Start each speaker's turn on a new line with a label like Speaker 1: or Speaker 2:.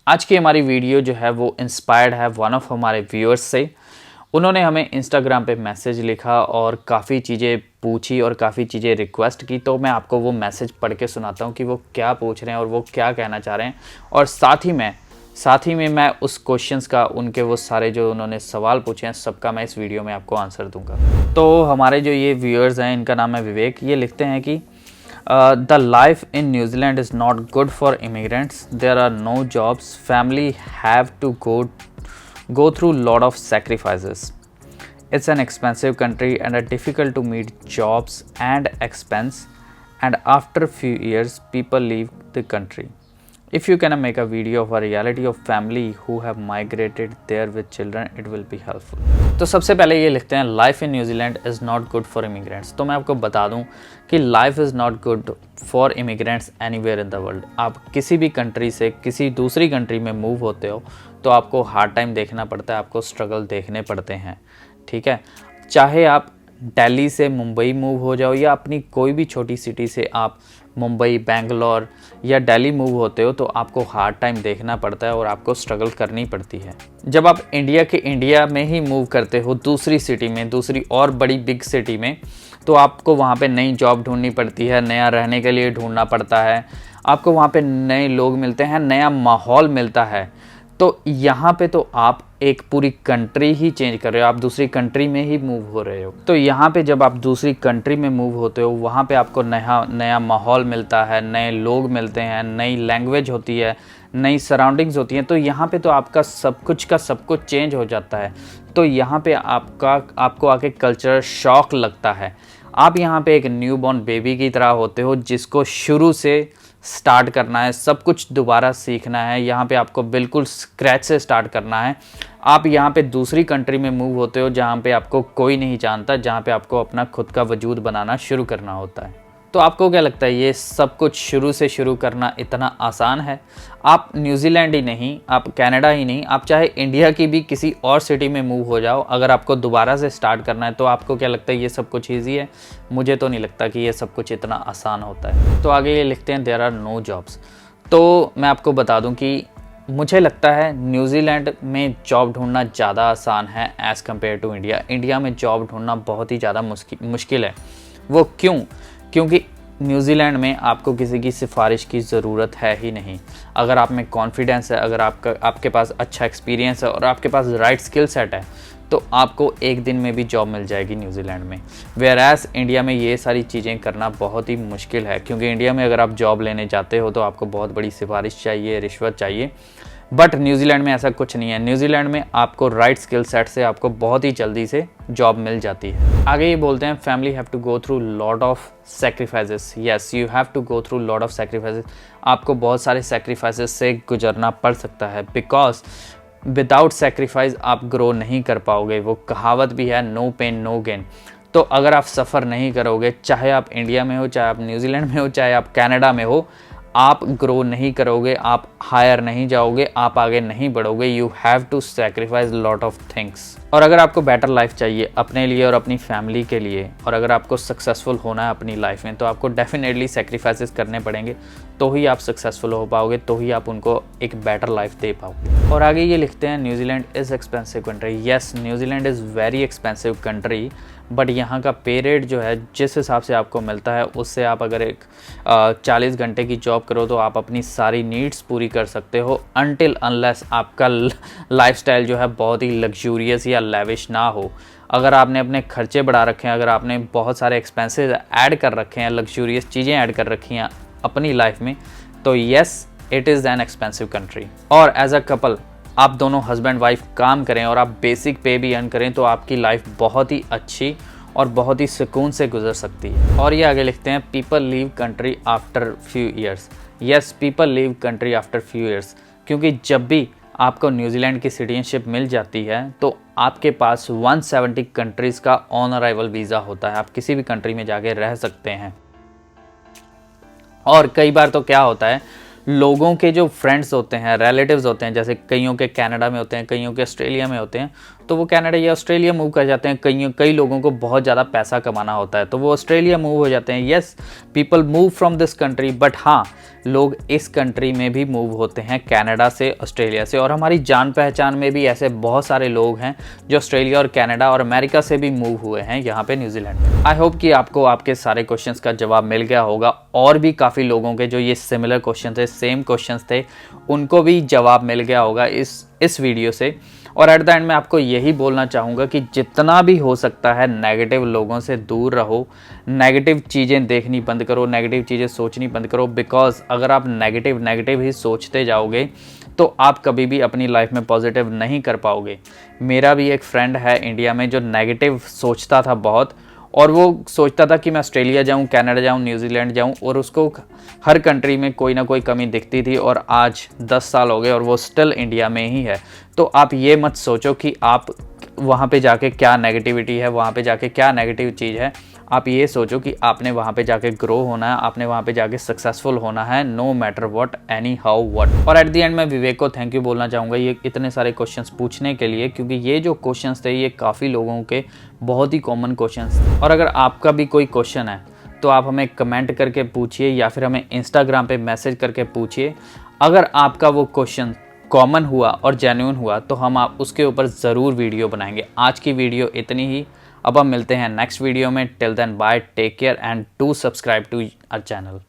Speaker 1: आज की हमारी वीडियो जो है वो इंस्पायर्ड है वन ऑफ हमारे व्यूअर्स से। उन्होंने हमें इंस्टाग्राम पे मैसेज लिखा और काफ़ी चीज़ें पूछी और काफ़ी चीज़ें रिक्वेस्ट की। तो मैं आपको वो मैसेज पढ़ के सुनाता हूँ कि वो क्या पूछ रहे हैं और वो क्या कहना चाह रहे हैं, और साथ ही में मैं उस क्वेश्चंस का, उनके वो सारे जो उन्होंने सवाल पूछे हैं, सबका मैं इस वीडियो में आपको आंसर दूंगा। तो हमारे जो ये व्यूअर्स हैं, इनका नाम है विवेक। ये लिखते हैं कि the life in New Zealand is not good for immigrants, there are no jobs, family have to go through lot of sacrifices. It's an expensive country and difficult to meet jobs and expense, and after a few years people leave the country. If you can make a video of a reality of family who have migrated there with children, it will be helpful. तो सबसे पहले ये लिखते हैं life in New Zealand is not good for immigrants. तो मैं आपको बता दूं कि life is not good for immigrants anywhere in the world. आप किसी भी कंट्री से किसी दूसरी कंट्री में मूव होते हो तो आपको हार्ड टाइम देखना पड़ता है, आपको स्ट्रगल देखने पड़ते हैं, ठीक है। चाहे आप दिल्ली से मुंबई मूव हो जाओ या अपनी कोई भी छोटी सिटी से आप मुंबई, बेंगलोर या दिल्ली मूव होते हो, तो आपको हार्ड टाइम देखना पड़ता है और आपको स्ट्रगल करनी पड़ती है। जब आप इंडिया में ही मूव करते हो दूसरी सिटी में, दूसरी और बड़ी बिग सिटी में, तो आपको वहाँ पे नई जॉब ढूंढनी पड़ती है, नया रहने के लिए ढूंढना पड़ता है, आपको वहाँ पे नए लोग मिलते हैं, नया माहौल मिलता है। तो यहाँ पे तो आप एक पूरी कंट्री ही चेंज कर रहे हो, आप दूसरी कंट्री में ही मूव हो रहे हो। तो यहाँ पे जब आप दूसरी कंट्री में मूव होते हो, वहाँ पे आपको नया माहौल मिलता है, नए लोग मिलते हैं, नई लैंग्वेज होती है, नई सराउंडिंग्स होती हैं। तो यहाँ पे तो आपका सब कुछ चेंज हो जाता है। तो यहाँ पे आपको आके कल्चर शॉक लगता है। आप यहाँ पे एक न्यूबॉर्न बेबी की तरह होते हो जिसको शुरू से स्टार्ट करना है, सब कुछ दोबारा सीखना है। यहाँ पे आपको बिल्कुल स्क्रैच से स्टार्ट करना है। आप यहाँ पे दूसरी कंट्री में मूव होते हो जहाँ पे आपको कोई नहीं जानता, जहाँ पे आपको अपना खुद का वजूद बनाना शुरू करना होता है। तो आपको क्या लगता है ये सब कुछ शुरू से शुरू करना इतना आसान है? आप न्यूजीलैंड ही नहीं, आप कनाडा ही नहीं, आप चाहे इंडिया की भी किसी और सिटी में मूव हो जाओ, अगर आपको दोबारा से स्टार्ट करना है तो आपको क्या लगता है ये सब कुछ ईजी है? मुझे तो नहीं लगता कि ये सब कुछ इतना आसान होता है। तो आगे ये लिखते हैं देयर आर नो जॉब्स। तो मैं आपको बता दूं कि मुझे लगता है न्यूजीलैंड में जॉब ढूंढना ज़्यादा आसान है as compare to India. India में जॉब ढूंढना बहुत ही ज़्यादा मुश्किल है। वो क्यों? क्योंकि न्यूजीलैंड में आपको किसी की सिफारिश की ज़रूरत है ही नहीं। अगर आप में कॉन्फिडेंस है, अगर आपके पास अच्छा एक्सपीरियंस है और आपके पास राइट स्किल सेट है, तो आपको एक दिन में भी जॉब मिल जाएगी न्यूजीलैंड में। वेयरएज़ इंडिया में ये सारी चीज़ें करना बहुत ही मुश्किल है, क्योंकि इंडिया में अगर आप जॉब लेने जाते हो तो आपको बहुत बड़ी सिफारिश चाहिए, रिश्वत चाहिए। बट न्यूजीलैंड में ऐसा कुछ नहीं है। न्यूजीलैंड में आपको राइट स्किल सेट से आपको बहुत ही जल्दी से जॉब मिल जाती है। आगे ये बोलते हैं family have to go through lot of sacrifices. Yes, you have to go through lot of sacrifices. आपको बहुत सारे सैक्रिफाइसेस से गुजरना पड़ सकता है, बिकॉज विदाउट सैक्रिफाइस आप ग्रो नहीं कर पाओगे। वो कहावत भी है, नो पेन नो गेन। तो अगर आप सफ़र नहीं करोगे, चाहे आप इंडिया में हो, चाहे आप न्यूजीलैंड में हो, चाहे आप कनाडा में हो, आप ग्रो नहीं करोगे, आप हायर नहीं जाओगे, आप आगे नहीं बढ़ोगे। You have to sacrifice lot of things. और अगर आपको बेटर लाइफ चाहिए अपने लिए और अपनी फैमिली के लिए, और अगर आपको सक्सेसफुल होना है अपनी लाइफ में, तो आपको डेफिनेटली सैक्रिफाइसेस करने पड़ेंगे। तो ही आप सक्सेसफुल हो पाओगे, तो ही आप उनको एक बेटर लाइफ दे पाओगे। और आगे ये लिखते हैं New Zealand is expensive country. Yes, New Zealand is very expensive country, but यहाँ का पे रेट जो है, जिस हिसाब से आपको मिलता है, उससे आप अगर एक 40 घंटे की जॉब करो तो आप अपनी सारी नीड्स पूरी कर सकते हो, अनटिल अनलेस आपका लाइफस्टाइल जो है बहुत ही लग्जूरियस या लेविश ना हो। अगर आपने अपने खर्चे बढ़ा रखे हैं, अगर आपने बहुत सारे एक्सपेंसेस ऐड कर रखे हैं, लग्जूरियस चीज़ें ऐड कर रखी हैं अपनी लाइफ में, तो yes, it is an expensive country. और एज अ कपल आप दोनों हस्बैंड वाइफ काम करें और आप बेसिक पे भी अर्न करें, तो आपकी लाइफ बहुत ही अच्छी और बहुत ही सुकून से गुजर सकती है। और ये आगे लिखते हैं people leave country after few years. Yes, people leave country after few years, क्योंकि जब भी आपको न्यूजीलैंड की सिटीजनशिप मिल जाती है तो आपके पास 170 कंट्रीज़ का ऑन अराइवल वीज़ा होता है। आप किसी भी कंट्री में जाके रह सकते हैं। और कई बार तो क्या होता है, लोगों के जो फ्रेंड्स होते हैं, रिलेटिव्स होते हैं, जैसे कईयों के कनाडा में होते हैं, कईयों के ऑस्ट्रेलिया में होते हैं, तो वो कनाडा या ऑस्ट्रेलिया मूव कर जाते हैं। कई लोगों को बहुत ज़्यादा पैसा कमाना होता है तो वो ऑस्ट्रेलिया मूव हो जाते हैं। Yes, people move from this country, but हाँ, लोग इस कंट्री में भी मूव होते हैं, कनाडा से, ऑस्ट्रेलिया से। और हमारी जान पहचान में भी ऐसे बहुत सारे लोग हैं जो ऑस्ट्रेलिया और कनाडा और अमेरिका से भी मूव हुए हैं यहाँ पे न्यूजीलैंड में। आई होप कि आपको आपके सारे क्वेश्चंस का जवाब मिल गया होगा, और भी काफ़ी लोगों के जो ये सिमिलर क्वेश्चन थे, सेम क्वेश्चंस थे, उनको भी जवाब मिल गया होगा इस वीडियो से। और एट द एंड मैं आपको यही बोलना चाहूँगा कि जितना भी हो सकता है नेगेटिव लोगों से दूर रहो, नेगेटिव चीज़ें देखनी बंद करो, नेगेटिव चीज़ें सोचनी बंद करो। बिकॉज अगर आप नेगेटिव ही सोचते जाओगे तो आप कभी भी अपनी लाइफ में पॉजिटिव नहीं कर पाओगे। मेरा भी एक फ्रेंड है इंडिया में जो नेगेटिव सोचता था बहुत, और वो सोचता था कि मैं ऑस्ट्रेलिया जाऊं, कनाडा जाऊं, न्यूजीलैंड जाऊं, और उसको हर कंट्री में कोई ना कोई कमी दिखती थी। और आज 10 साल हो गए और वो स्टिल इंडिया में ही है। तो आप ये मत सोचो कि आप वहाँ पे जाके क्या नेगेटिविटी है, वहाँ पे जाके क्या नेगेटिव चीज़ है। आप ये सोचो कि आपने वहाँ पे जाके ग्रो होना है, आपने वहाँ पे जाके सक्सेसफुल होना है, no matter what, anyhow what. और एट द एंड मैं विवेक को थैंक यू बोलना चाहूँगा ये इतने सारे क्वेश्चंस पूछने के लिए, क्योंकि ये जो क्वेश्चंस थे ये काफ़ी लोगों के बहुत ही कॉमन क्वेश्चंस थे। और अगर आपका भी कोई क्वेश्चन है तो आप हमें कमेंट करके पूछिए या फिर हमें इंस्टाग्राम पे मैसेज करके पूछिए। अगर आपका वो क्वेश्चन कॉमन हुआ और जेन्युइन हुआ तो हम आप उसके ऊपर ज़रूर वीडियो बनाएंगे। आज की वीडियो इतनी ही, अब हम मिलते हैं नेक्स्ट वीडियो में। Till then bye, take care and do subscribe to our channel.